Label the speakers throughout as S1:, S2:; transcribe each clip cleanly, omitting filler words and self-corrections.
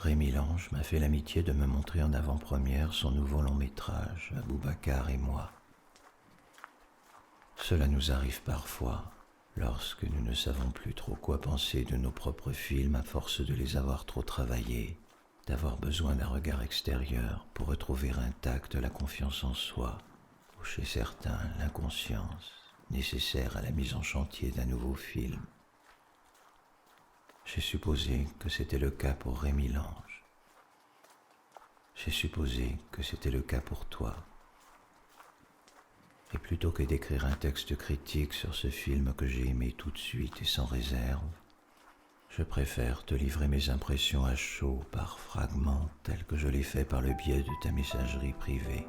S1: Rémi Lange m'a fait l'amitié de me montrer en avant-première son nouveau long-métrage, Aboubacar et moi. Cela nous arrive parfois, lorsque nous ne savons plus trop quoi penser de nos propres films à force de les avoir trop travaillés, d'avoir besoin d'un regard extérieur pour retrouver intacte la confiance en soi, ou chez certains l'inconscience, nécessaire à la mise en chantier d'un nouveau film. J'ai supposé que c'était le cas pour Rémi Lange. J'ai supposé que c'était le cas pour toi. Et plutôt que d'écrire un texte critique sur ce film que j'ai aimé tout de suite et sans réserve, je préfère te livrer mes impressions à chaud par fragments tels que je l'ai fait par le biais de ta messagerie privée.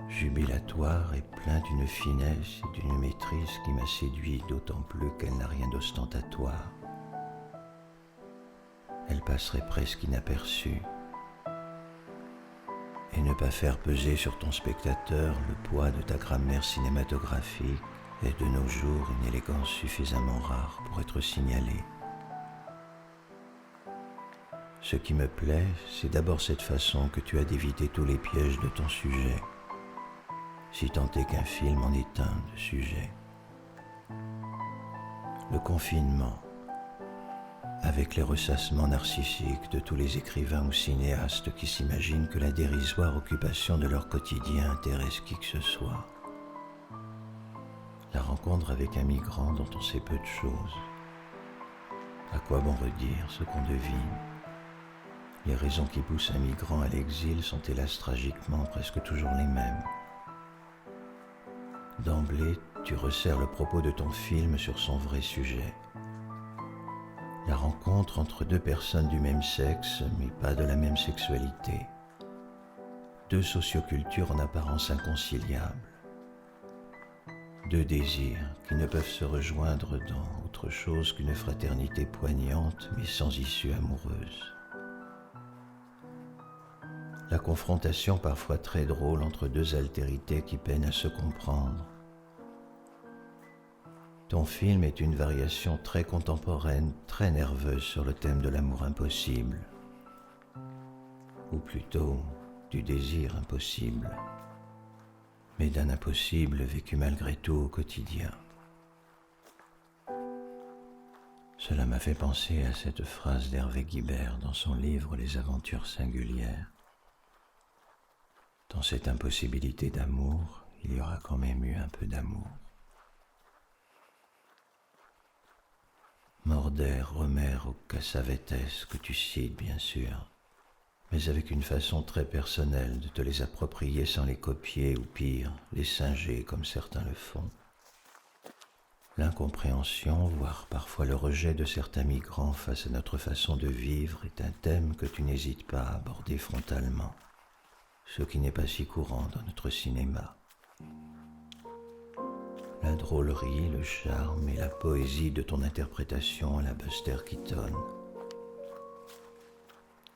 S1: Jubilatoire et plein d'une finesse et d'une maîtrise qui m'a séduit d'autant plus qu'elle n'a rien d'ostentatoire. Elle passerait presque inaperçue. Et ne pas faire peser sur ton spectateur le poids de ta grammaire cinématographique est de nos jours une élégance suffisamment rare pour être signalée. Ce qui me plaît, c'est d'abord cette façon que tu as d'éviter tous les pièges de ton sujet, si tant est qu'un film en est un de sujet. Le confinement, avec les ressassements narcissiques de tous les écrivains ou cinéastes qui s'imaginent que la dérisoire occupation de leur quotidien intéresse qui que ce soit. La rencontre avec un migrant dont on sait peu de choses. À quoi bon redire ce qu'on devine? Les raisons qui poussent un migrant à l'exil sont hélas tragiquement presque toujours les mêmes. D'emblée, tu resserres le propos de ton film sur son vrai sujet. La rencontre entre deux personnes du même sexe, mais pas de la même sexualité. Deux sociocultures en apparence inconciliables. Deux désirs qui ne peuvent se rejoindre dans autre chose qu'une fraternité poignante, mais sans issue amoureuse. La confrontation parfois très drôle entre deux altérités qui peinent à se comprendre. Ton film est une variation très contemporaine, très nerveuse sur le thème de l'amour impossible, ou plutôt du désir impossible, mais d'un impossible vécu malgré tout au quotidien. Cela m'a fait penser à cette phrase d'Hervé Guibert dans son livre Les aventures singulières. Dans cette impossibilité d'amour, il y aura quand même eu un peu d'amour. Morder, Romer ou Cassavetes que tu cites bien sûr, mais avec une façon très personnelle de te les approprier sans les copier ou pire, les singer comme certains le font. L'incompréhension, voire parfois le rejet de certains migrants face à notre façon de vivre est un thème que tu n'hésites pas à aborder frontalement, ce qui n'est pas si courant dans notre cinéma. La drôlerie, le charme et la poésie de ton interprétation à la Buster Keaton.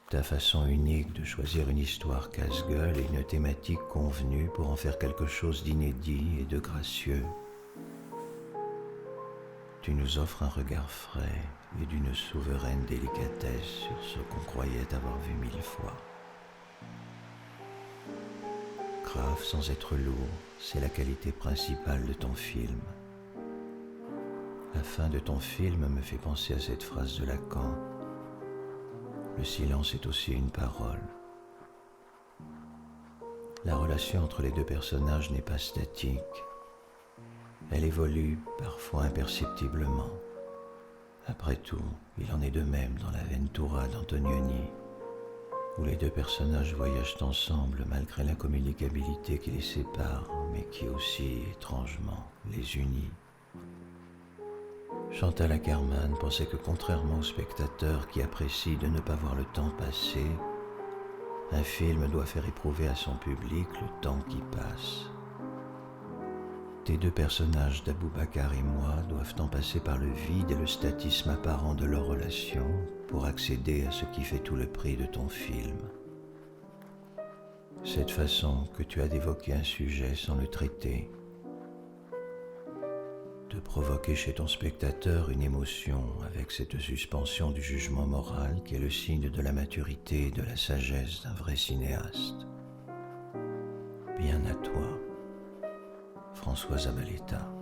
S1: Ta façon unique de choisir une histoire casse-gueule et une thématique convenue pour en faire quelque chose d'inédit et de gracieux. Tu nous offres un regard frais et d'une souveraine délicatesse sur ce qu'on croyait avoir vu 1000 fois. Grave sans être lourd, c'est la qualité principale de ton film. La fin de ton film me fait penser à cette phrase de Lacan. Le silence est aussi une parole. La relation entre les deux personnages n'est pas statique. Elle évolue, parfois imperceptiblement. Après tout, il en est de même dans la Ventura d'Antonioni, où les deux personnages voyagent ensemble malgré l'incommunicabilité qui les sépare, mais qui aussi, étrangement, les unit. Chantal Akerman pensait que contrairement aux spectateurs qui apprécient de ne pas voir le temps passer, un film doit faire éprouver à son public le temps qui passe. Tes deux personnages d'Aboubacar et moi doivent en passer par le vide et le statisme apparent de leur relation pour accéder à ce qui fait tout le prix de ton film. Cette façon que tu as d'évoquer un sujet sans le traiter. de provoquer chez ton spectateur une émotion avec cette suspension du jugement moral qui est le signe de la maturité et de la sagesse d'un vrai cinéaste. Bien à toi, François Zabaleta.